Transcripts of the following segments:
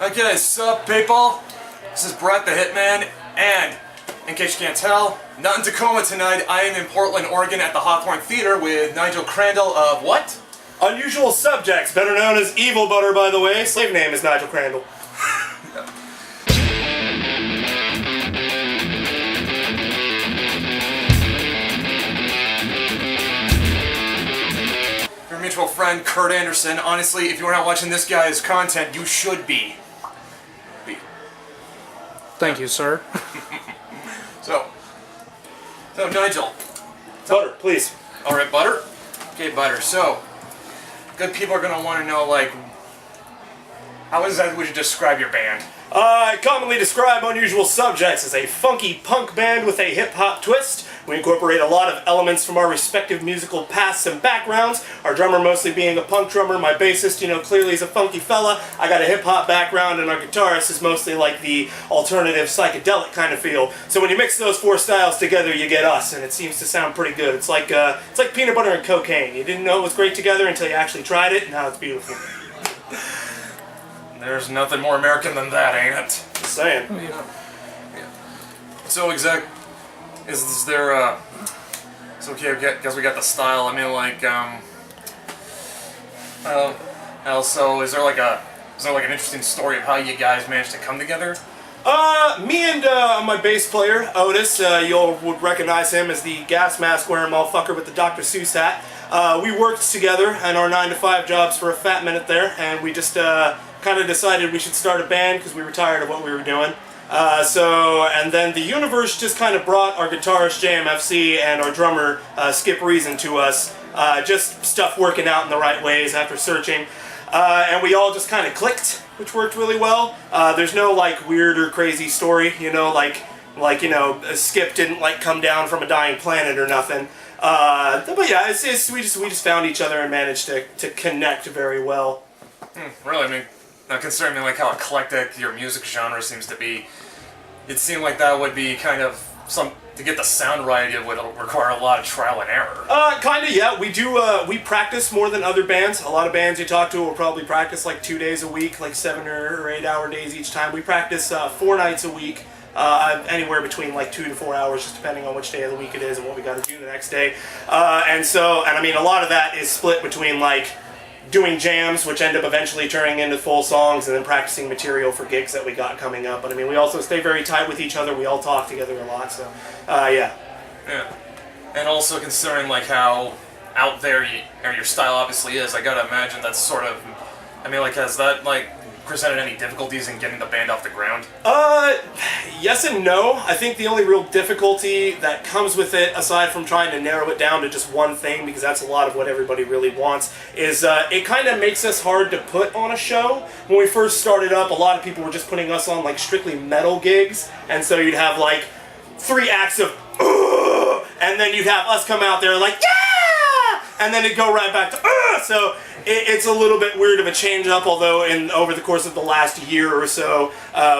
Okay, sup people? This is Brett the Hitman, and in case you can't tell, not in Tacoma tonight. I am in Portland, Oregon at the Hawthorne Theater with Nigel Crandall of what? Unusual Subjects, better known as Evil Butter, by the way. Slave name is Nigel Crandall. Your mutual friend, Curt Anderson. Honestly, if you're not watching this guy's content, you should be. Thank you, sir. So Nigel. Butter, please. Alright, Butter? Okay, Butter. So, good people are going to want to know, like, how is that we should describe your band? I commonly describe Unusual Subjects as a funky punk band with a hip-hop twist. We incorporate a lot of elements from our respective musical pasts and backgrounds. Our drummer mostly being a punk drummer, my bassist, clearly is a funky fella. I got a hip-hop background, and our guitarist is mostly like the alternative psychedelic kind of feel. So when you mix those four styles together, you get us, and it seems to sound pretty good. It's like peanut butter and cocaine. You didn't know it was great together until you actually tried it, and now it's beautiful. There's nothing more American than that, ain't it? Just saying. Yeah. So is there it's okay, I guess we got the style. I mean, like, also, is there like an interesting story of how you guys managed to come together? Me and my bass player, Otis, you would recognize him as the gas mask wearing motherfucker with the Dr. Seuss hat. We worked together in our 9-to-5 jobs for a fat minute there, and we just kind of decided we should start a band because we were tired of what we were doing. And then the universe just kind of brought our guitarist JMFC and our drummer Skip Reason to us. Just stuff working out in the right ways after searching. And we all just kind of clicked, which worked really well. There's no like weird or crazy story, Skip didn't like come down from a dying planet or nothing. But yeah, we just found each other and managed to connect very well. Really, I mean, considering like how eclectic your music genre seems to be, it seemed like that would be kind of to get the sound right, it would require a lot of trial and error. Kinda, yeah. We do, we practice more than other bands. A lot of bands you talk to will probably practice like 2 days a week, like 7 or 8 hour days each time. We practice 4 nights a week, anywhere between like 2 to 4 hours, just depending on which day of the week it is and what we got to do the next day. And I mean, a lot of that is split between like doing jams, which end up eventually turning into full songs, and then practicing material for gigs that we got coming up. But I mean, we also stay very tight with each other. We all talk together a lot, so yeah. Yeah. And also considering like how out there your style obviously is, I gotta imagine that's sort of, I mean, like, has that like presented any difficulties in getting the band off the ground? Yes and no. I think the only real difficulty that comes with it, aside from trying to narrow it down to just one thing, because that's a lot of what everybody really wants, is it kind of makes us hard to put on a show. When we first started up, a lot of people were just putting us on like strictly metal gigs, and so you'd have like 3 acts of and then you'd have us come out there like, yeah! And then it'd go right back to so it's a little bit weird of a change up, although over the course of the last year or so,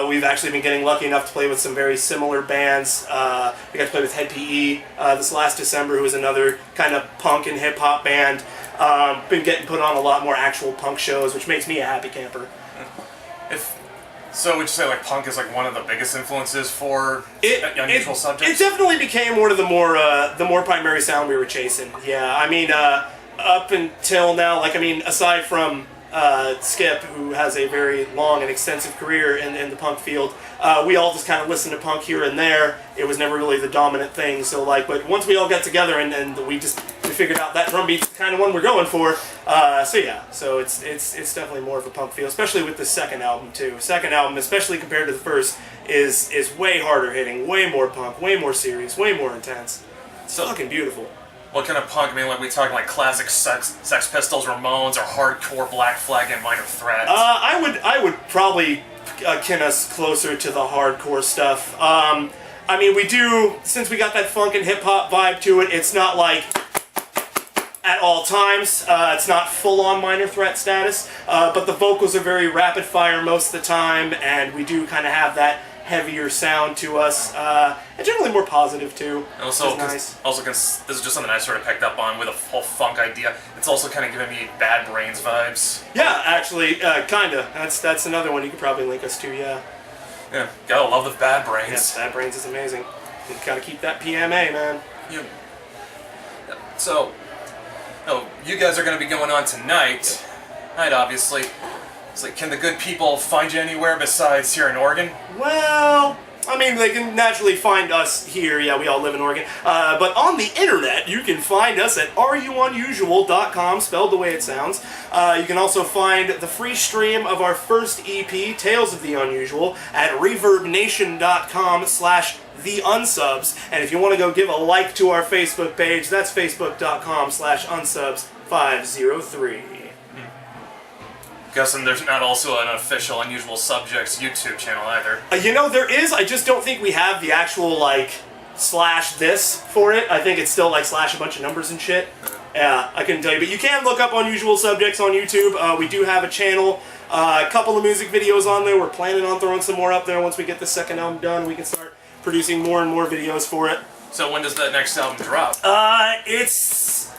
we've actually been getting lucky enough to play with some very similar bands. We got to play with Head PE this last December, who was another kind of punk and hip-hop band. Been getting put on a lot more actual punk shows, which makes me a happy camper. So would you say like punk is like one of the biggest influences for Unusual Subjects? It definitely became one of the more primary sound we were chasing. Yeah, I mean, up until now, like, I mean, aside from Skip, who has a very long and extensive career in the punk field, we all just kind of listened to punk here and there. It was never really the dominant thing. So like, but once we all got together and we figured out that drum beat's the kind of one we're going for. So yeah, so it's definitely more of a punk feel, especially with the second album too. Second album, especially compared to the first, is way harder hitting, way more punk, way more serious, way more intense. It's fucking beautiful. What kind of punk? I mean, like, we talking like classic Sex Pistols, Ramones, or hardcore Black Flag and Minor Threat? I would probably akin us closer to the hardcore stuff. I mean, we do, since we got that funk and hip hop vibe to it. It's not like at all times. It's not full-on Minor Threat status, but the vocals are very rapid fire most of the time, and we do kind of have that heavier sound to us, and generally more positive too. Also, nice. This is just something I sort of picked up on with a whole funk idea. It's also kind of giving me Bad Brains vibes. Yeah, actually, kinda. That's another one you could probably link us to. Yeah. Yeah, gotta love the Bad Brains. Yes, Bad Brains is amazing. You gotta keep that PMA, man. Yeah. So, you guys are gonna be going on tonight. Night, obviously. It's like, can the good people find you anywhere besides here in Oregon? Well, I mean, they can naturally find us here. Yeah, we all live in Oregon. But on the internet, you can find us at rununusual.com, spelled the way it sounds. You can also find the free stream of our first EP, Tales of the Unusual, at reverbnation.com/theunsubs. And if you want to go give a like to our Facebook page, that's facebook.com/unsubs503. Guessing there's not also an official Unusual Subjects YouTube channel either. You know, there is. I just don't think we have the actual, like, /this for it. I think it's still, like, / a bunch of numbers and shit. Yeah, I couldn't tell you. But you can look up Unusual Subjects on YouTube. We do have a channel, a couple of music videos on there. We're planning on throwing some more up there. Once we get the second album done, we can start producing more and more videos for it. So when does that next album drop? It's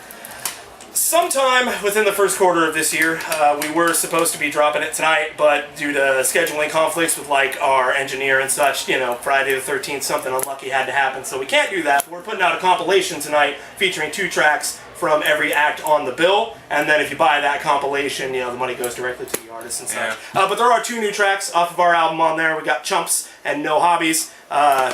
sometime within the first quarter of this year. We were supposed to be dropping it tonight, but due to scheduling conflicts with like our engineer and such, you know, Friday the 13th, something unlucky had to happen, so we can't do that. We're putting out a compilation tonight featuring 2 tracks from every act on the bill, and then if you buy that compilation, you know, the money goes directly to the artists and such. Yeah. But there are 2 new tracks off of our album on there. We got Chumps and No Hobbies.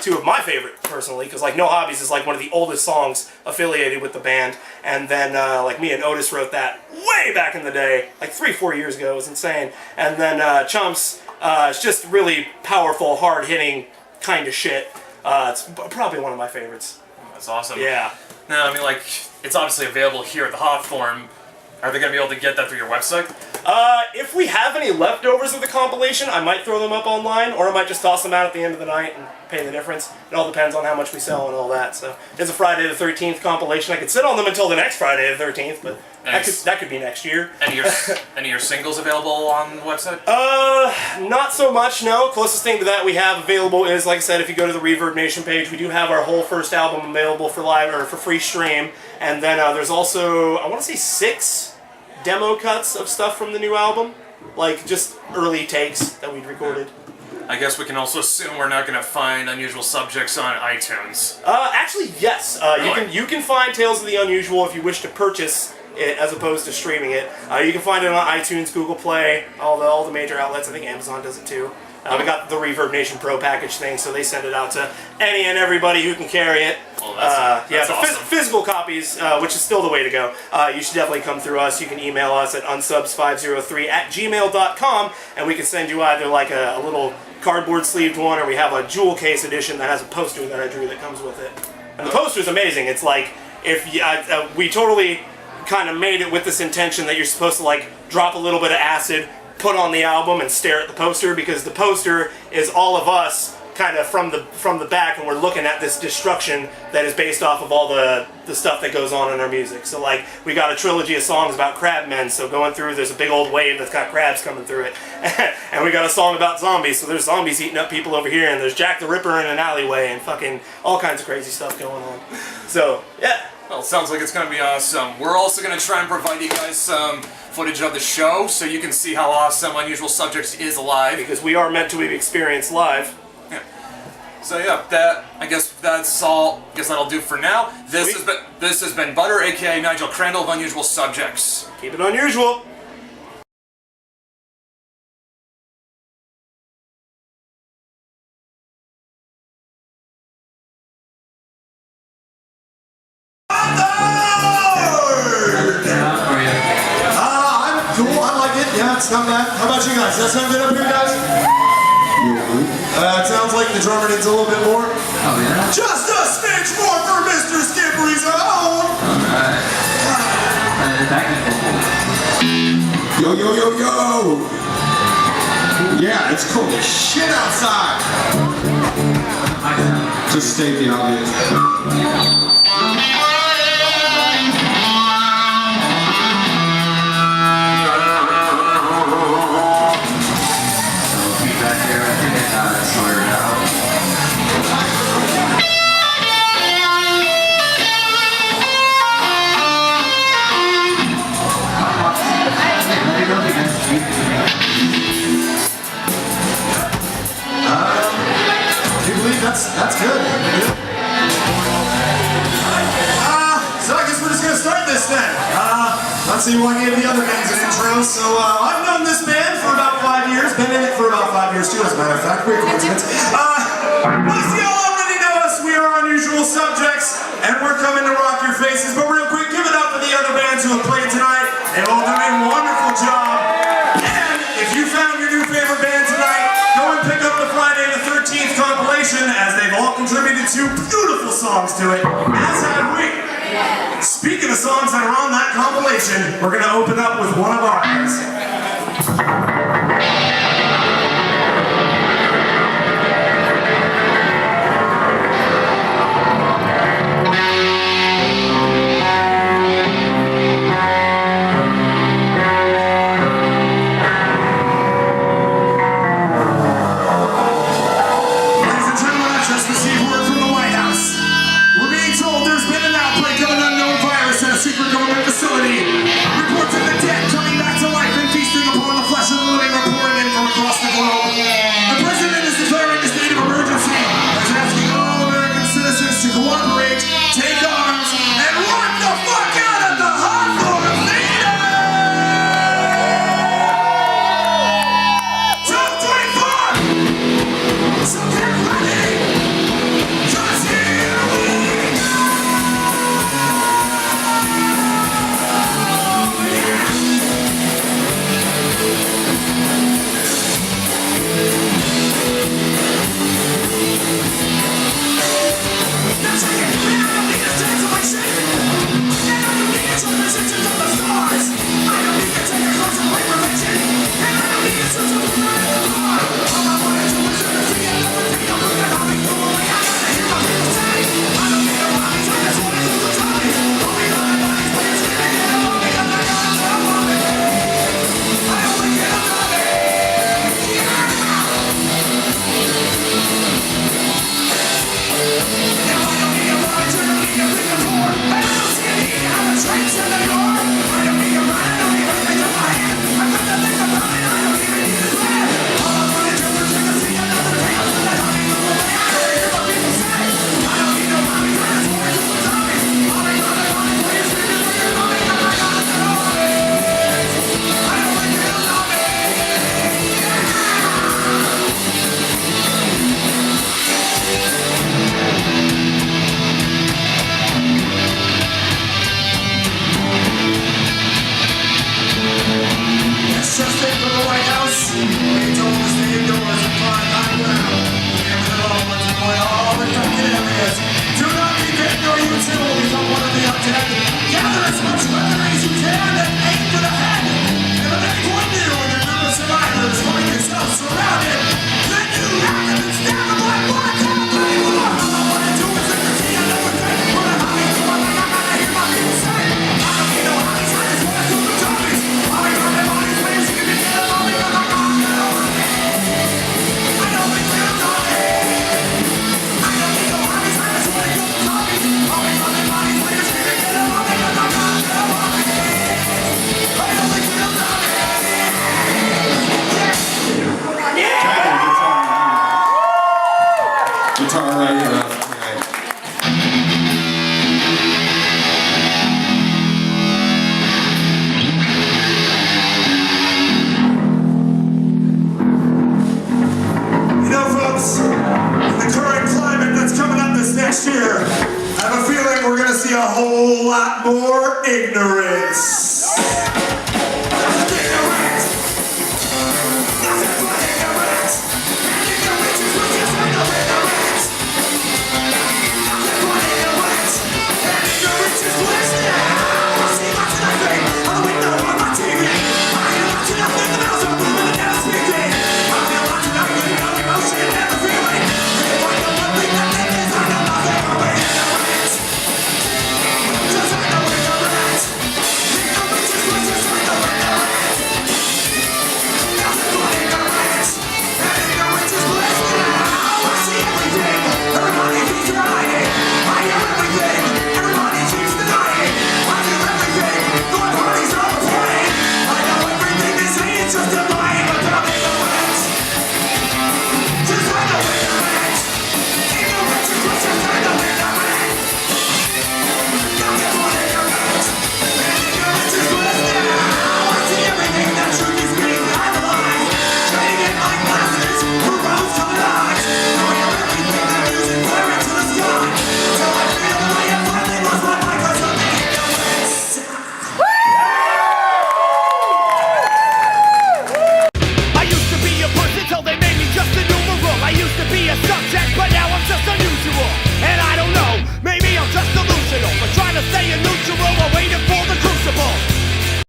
2 of my favorite, personally, because like No Hobbies is like one of the oldest songs affiliated with the band, and then like me and Otis wrote that way back in the day, like 3-4 years ago. It was insane. And then Chumps, it's just really powerful, hard-hitting kind of shit. It's probably one of my favorites. That's awesome. Yeah. No, I mean, like, it's obviously available here at the Hawthorne. Are they going to be able to get that through your website? If we have any leftovers of the compilation, I might throw them up online, or I might just toss them out at the end of the night and pay the difference. It all depends on how much we sell and all that. So it's a Friday the 13th compilation. I could sit on them until the next Friday the 13th, but that could be next year. Any of your singles available on the website? Not so much, no. Closest thing to that we have available is, like I said, if you go to the Reverb Nation page, we do have our whole first album available for live or for free stream. And then there's also, I want to say 6 demo cuts of stuff from the new album, like just early takes that we'd recorded. I guess we can also assume we're not going to find Unusual Subjects on iTunes. Actually, yes. You can find Tales of the Unusual if you wish to purchase it as opposed to streaming it. You can find it on iTunes, Google Play, all the major outlets. I think Amazon does it too. We got the Reverb Nation Pro package thing, so they send it out to any and everybody who can carry it. Well, that's awesome. Physical copies, which is still the way to go. You should definitely come through us. You can email us at unsubs503@gmail.com, and we can send you either like a little cardboard sleeved one, or we have a jewel case edition that has a poster that I drew that comes with it. And the poster's amazing. It's like, if you, we totally kind of made it with this intention that you're supposed to like drop a little bit of acid, put on the album, and stare at the poster, because the poster is all of us kind of from the back, and we're looking at this destruction that is based off of all the stuff that goes on in our music. So like, we got a trilogy of songs about crabmen, so going through, there's a big old wave that's got crabs coming through it. And we got a song about zombies, so there's zombies eating up people over here, and there's Jack the Ripper in an alleyway, and fucking all kinds of crazy stuff going on. So, yeah. Well, it sounds like it's going to be awesome. We're also going to try and provide you guys some footage of the show so you can see how awesome Unusual Subjects is live. Because we are meant to be experienced live. Yeah. So yeah, I guess that's all. I guess that'll do for now. This has been Butter, aka Nigel Crandall of Unusual Subjects. Keep it unusual. It's not bad. How about you guys? Does that sound good up here, guys? It sounds like the drummer needs a little bit more. Oh, yeah? Just a stitch more for Mr. Skippery's own! Alright. Yo, yo, yo, yo! Yeah, it's cold as shit outside! Just state the obvious. Feedback here, I think it sorted out. Good. So I guess we're just gonna start this then. Let's see who I gave the other bands an intro. So I've known this band for about 5 years, been in it for about 5 years too, as a matter of fact. Great coincidence. Most of y'all already know us. We are Unusual Subjects, and we're coming to rock your faces. But real quick, give it up for the other bands who have played tonight. They've all done a wonderful job. And if you found your new favorite band tonight, go and pick up the Friday the 13th compilation, as they've all contributed 2 beautiful songs to it, as have we. Speaking of songs that are on that compilation, we're going to open up with one of ours. Take arms and rock the fuck out of the Hawthorne Theater! Top 24! So get ready! 'Cause here we go! Now take it! A whole lot more ignorance.